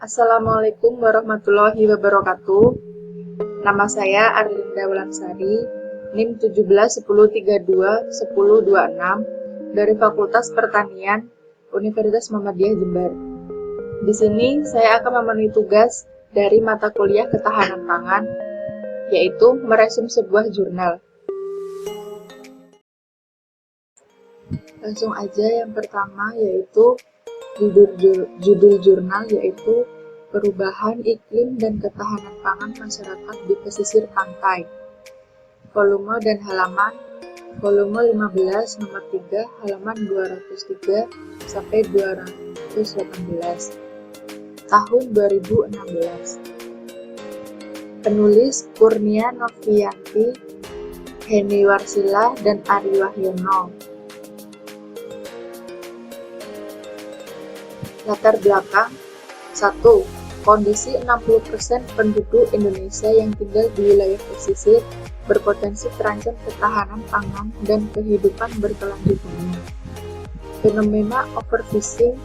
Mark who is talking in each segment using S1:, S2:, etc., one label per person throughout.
S1: Assalamualaikum warahmatullahi wabarakatuh. Nama saya Arlinda Wulansari, NIM 1710321026 dari Fakultas Pertanian Universitas Muhammadiyah Jember. Di sini saya akan memenuhi tugas dari mata kuliah Ketahanan Pangan, yaitu meresum sebuah jurnal. Langsung aja yang pertama yaitu judul jurnal yaitu Perubahan Iklim dan Ketahanan Pangan Masyarakat di Pesisir Pantai. Volume dan halaman, volume 15 nomor 3 halaman 203 sampai 218. Tahun 2016. Penulis Kurnia Novianti, Henny Warsila, dan Ari Wahyono. Latar belakang 1. Kondisi 60% penduduk Indonesia yang tinggal di wilayah pesisir berpotensi terancam ketahanan pangan dan kehidupan berkelanjutannya. Fenomena overfishing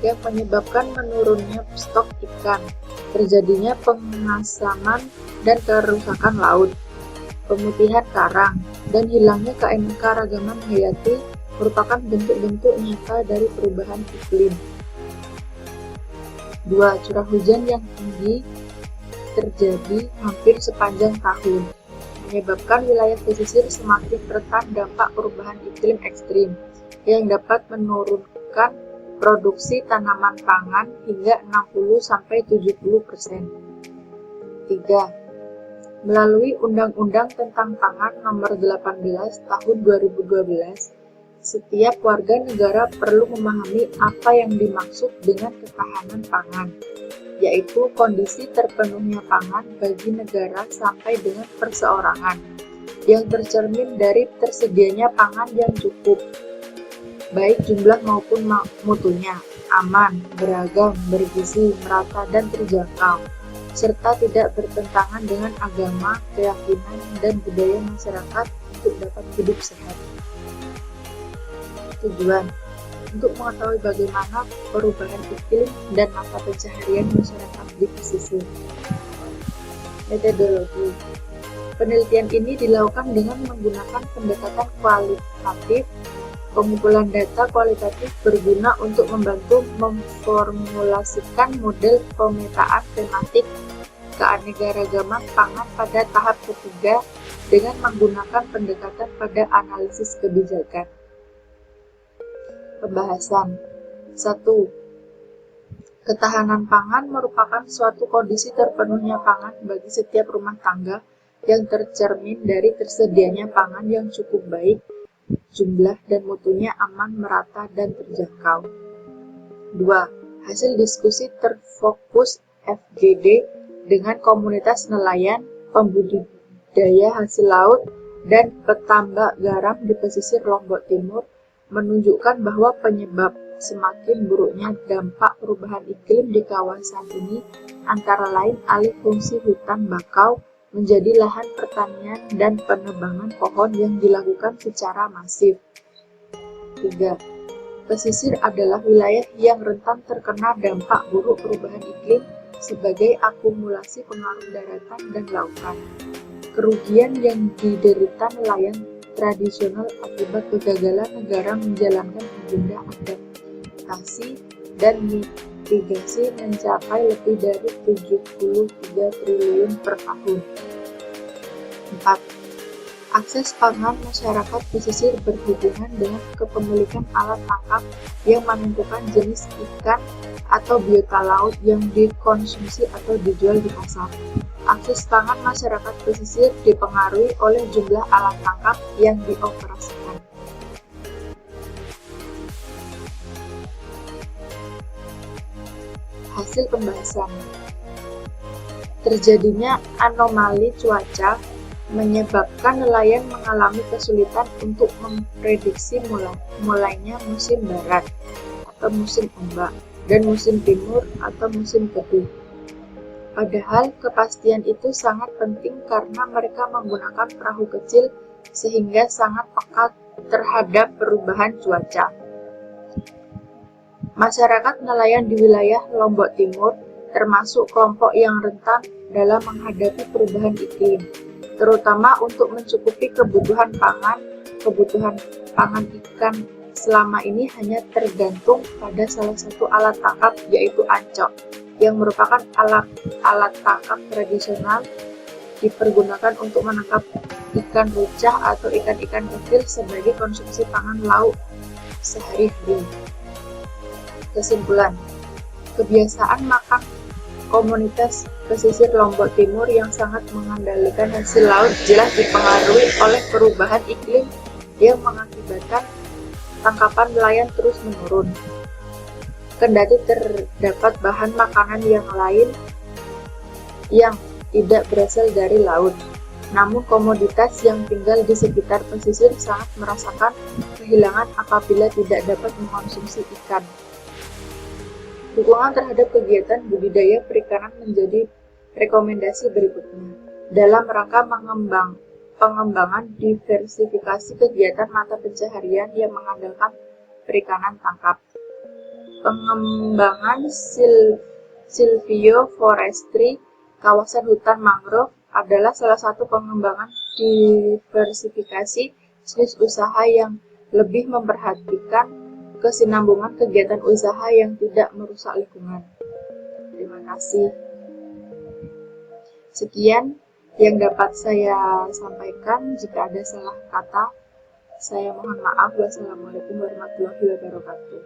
S1: yang menyebabkan menurunnya stok ikan, terjadinya pengasaman dan kerusakan laut, pemutihan karang, dan hilangnya keanekaragaman hayati merupakan bentuk-bentuk nyata dari perubahan iklim. 2. Curah hujan yang tinggi terjadi hampir sepanjang tahun, menyebabkan wilayah pesisir semakin rentan dampak perubahan iklim ekstrim, yang dapat menurunkan produksi tanaman pangan hingga 60-70%. 3. Melalui Undang-Undang tentang Pangan Nomor 18 Tahun 2012, setiap warga negara perlu memahami apa yang dimaksud dengan ketahanan pangan, yaitu kondisi terpenuhnya pangan bagi negara sampai dengan perseorangan, yang tercermin dari tersedianya pangan yang cukup, baik jumlah maupun mutunya, aman, beragam, bergizi, merata, dan terjangkau, serta tidak bertentangan dengan agama, keyakinan, dan budaya masyarakat untuk dapat hidup sehat. Tujuan untuk mengetahui bagaimana perubahan iklim dan mata pencaharian masyarakat di pesisir. Metodologi penelitian ini dilakukan dengan menggunakan pendekatan kualitatif. Pengumpulan data kualitatif berguna untuk membantu memformulasikan model pemetaan tematik keanekaragaman pangan pada tahap ketiga dengan menggunakan pendekatan pada analisis kebijakan. Pembahasan 1. Ketahanan pangan merupakan suatu kondisi terpenuhnya pangan bagi setiap rumah tangga yang tercermin dari tersedianya pangan yang cukup baik, jumlah dan mutunya aman, merata, dan terjangkau. 2. Hasil diskusi terfokus FGD dengan komunitas nelayan, pembudidaya hasil laut, dan petambak garam di pesisir Lombok Timur menunjukkan bahwa penyebab semakin buruknya dampak perubahan iklim di kawasan ini antara lain alih fungsi hutan bakau menjadi lahan pertanian dan penebangan pohon yang dilakukan secara masif. 3. Pesisir adalah wilayah yang rentan terkena dampak buruk perubahan iklim sebagai akumulasi pengaruh daratan dan lautan. Kerugian yang diderita nelayan tradisional akibat kegagalan negara menjalankan agenda adaptasi dan mitigasi mencapai lebih dari 73 triliun per tahun. 4. Akses pangan masyarakat pesisir berhubungan dengan kepemilikan alat tangkap yang menentukan jenis ikan atau biota laut yang dikonsumsi atau dijual di pasar. Akses pangan masyarakat pesisir dipengaruhi oleh jumlah alat tangkap yang dioperasikan. Hasil pembahasan. Terjadinya anomali cuaca menyebabkan nelayan mengalami kesulitan untuk memprediksi mulainya musim barat atau musim ombak dan musim timur atau musim teduh. Padahal kepastian itu sangat penting karena mereka menggunakan perahu kecil sehingga sangat peka terhadap perubahan cuaca. Masyarakat nelayan di wilayah Lombok Timur termasuk kelompok yang rentan dalam menghadapi perubahan iklim, terutama untuk mencukupi kebutuhan pangan ikan selama ini hanya tergantung pada salah satu alat tangkap, yaitu ancok, yang merupakan alat tangkap tradisional dipergunakan untuk menangkap ikan rucah atau ikan-ikan kecil sebagai konsumsi pangan laut sehari-hari. Kesimpulan, kebiasaan makan komunitas pesisir Lombok Timur yang sangat mengandalkan hasil laut jelas dipengaruhi oleh perubahan iklim yang mengakibatkan tangkapan nelayan terus menurun. Kendati terdapat bahan makanan yang lain yang tidak berasal dari laut, namun komoditas yang tinggal di sekitar pesisir sangat merasakan kehilangan apabila tidak dapat mengkonsumsi ikan. Dukungan terhadap kegiatan budidaya perikanan menjadi rekomendasi berikutnya dalam rangka pengembangan diversifikasi kegiatan mata pencaharian yang mengandalkan perikanan tangkap. Pengembangan silvioforestry kawasan hutan mangrove adalah salah satu pengembangan diversifikasi jenis usaha yang lebih memperhatikan kesinambungan kegiatan usaha yang tidak merusak lingkungan. Terima kasih. Sekian yang dapat saya sampaikan. Jika ada salah kata, saya mohon maaf. Wassalamualaikum warahmatullahi wabarakatuh.